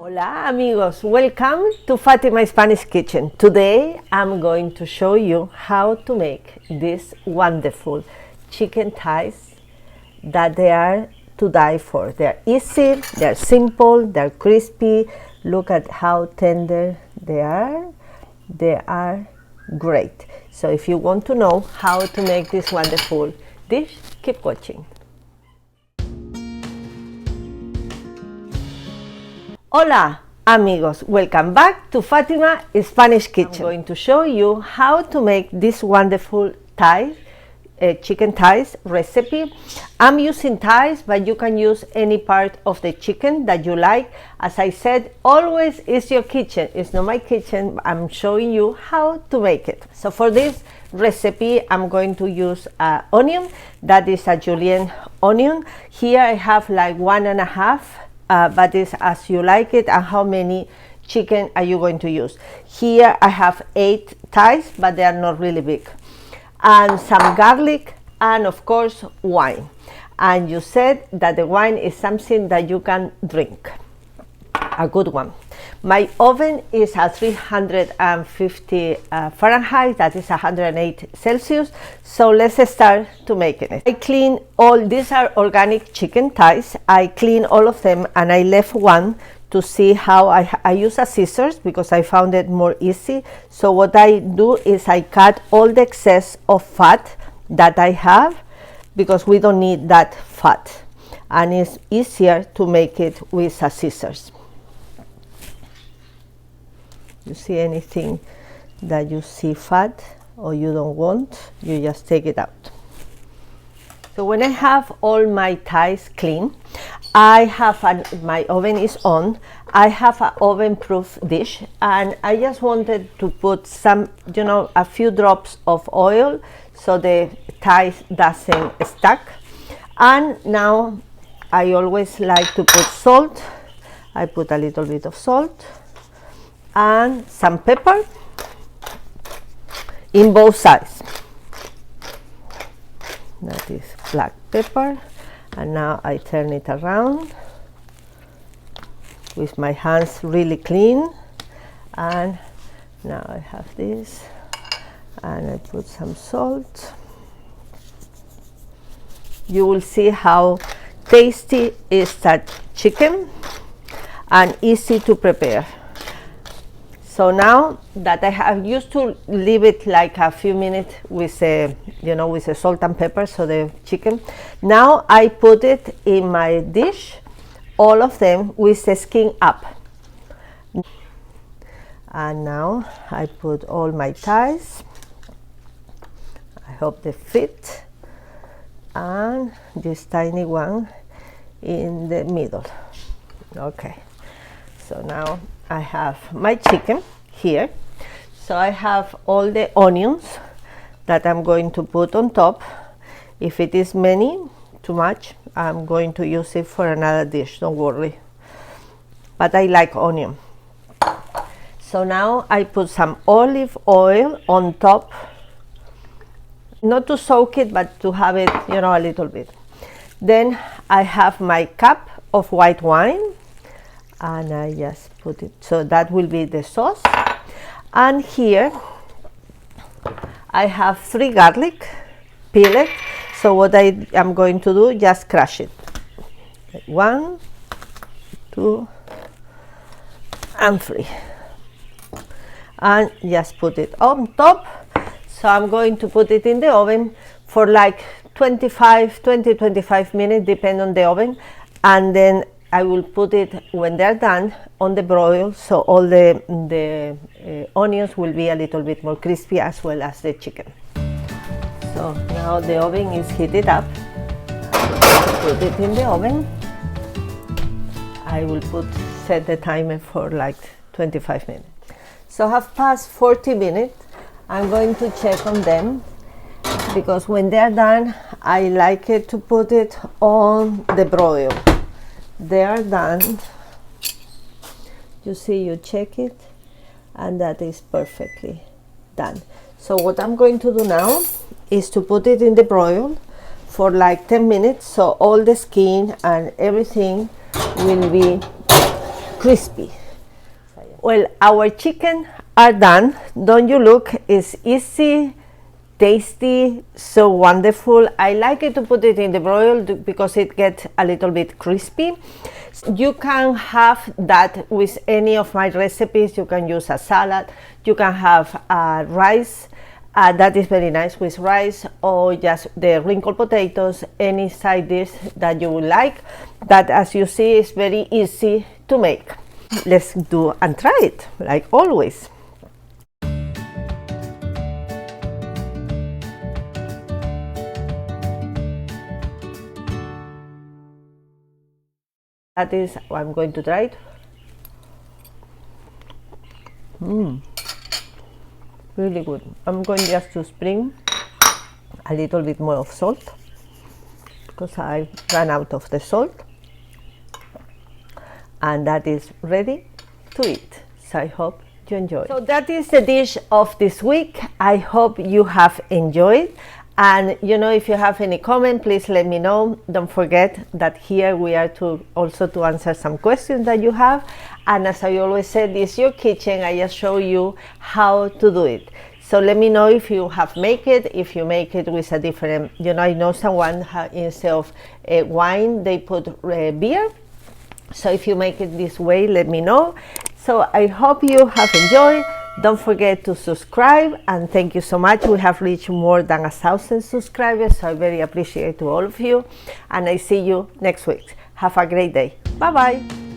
Hola amigos, welcome to Fatima Spanish Kitchen. Today I'm going to show you how to make these wonderful chicken thighs that they are to die for. They're easy, they're simple, they're crispy. Look at how tender they are. They are great. So if you want to know how to make this wonderful dish, keep watching. Hola amigos, welcome back to Fatima Spanish Kitchen. I'm going to show you how to make this wonderful thigh, chicken thighs recipe. I'm using thighs, but you can use any part of the chicken that you like. As I said, always is your kitchen. It's not my kitchen. I'm showing you how to make it. So for this recipe, I'm going to use onion. That is a julienne onion. Here I have like 1.5. But it's as you like it and how many chicken are you going to use. Here I have 8 thighs, but they are not really big, and some garlic, and of course wine. And you said that the wine is something that you can drink, a good one. My oven is at 350 Fahrenheit, that is 108 Celsius. So let's start to making it. I clean all, these are organic chicken thighs. I clean all of them and I left one to see how I use a scissors because I found it more easy. So what I do is I cut all the excess of fat that I have because we don't need that fat. And it's easier to make it with a scissors. You see anything that you see fat or you don't want, you just take it out. So when I have all my thighs clean, I have my oven is on. I have an oven-proof dish, and I just wanted to put some, a few drops of oil so the thighs doesn't stuck. And now I always like to put salt. I put a little bit of salt and some pepper in both sides. That is black pepper. And now I turn it around with my hands really clean. And now I have this, and I put some salt. You will see how tasty is that chicken and easy to prepare. So now that I have used to leave it like a few minutes with with the salt and pepper, so the chicken. Now I put it in my dish, all of them with the skin up. And now I put all my thighs. I hope they fit. And this tiny one in the middle. Okay. So now I have my chicken here. So I have all the onions that I'm going to put on top. If it is too much, I'm going to use it for another dish, don't worry. But I like onion. So now I put some olive oil on top. Not to soak it, but to have it, a little bit. Then I have my cup of white wine. And I just put it, so that will be the sauce. And here I have 3 garlic, peel it. So what I am going to do, just crush it. 1, 2, and 3. And just put it on top. So I'm going to put it in the oven for like 20-25 minutes, depending on the oven. And then I will put it, when they're done, on the broil, so all the onions will be a little bit more crispy, as well as the chicken. So now the oven is heated up. Put it in the oven. I will set the timer for like 25 minutes. So have passed 40 minutes. I'm going to check on them, because when they're done, I like it to put it on the broil. They are done. You see, you check it, and that is perfectly done. So what I'm going to do now is to put it in the broil for like 10 minutes, so all the skin and everything will be crispy. Well, our chicken are done. Don't you look? It's easy, tasty, so wonderful. I like it to put it in the broil because it gets a little bit crispy. You can have that with any of my recipes. You can use a salad, you can have rice, that is very nice with rice, or just the wrinkled potatoes, any side dish that you would like. That, as you see, is very easy to make. Let's do and try it, like always. That is, I'm going to try it. Really good. I'm going just to sprinkle a little bit more of salt because I ran out of the salt, and that is ready to eat. So I hope you enjoy. So that is the dish of this week. I hope you have enjoyed. And you know, if you have any comment, please let me know. Don't forget that here we are to also to answer some questions that you have. And as I always said, this is your kitchen. I just show you how to do it. So let me know if you have make it, if you make it with a different, you know, I know someone instead of wine, they put beer. So if you make it this way, let me know. So I hope you have enjoyed. Don't forget to subscribe, and thank you so much. We have reached more than 1,000 subscribers, so I very appreciate to all of you, and I see you next week. Have a great day. Bye bye.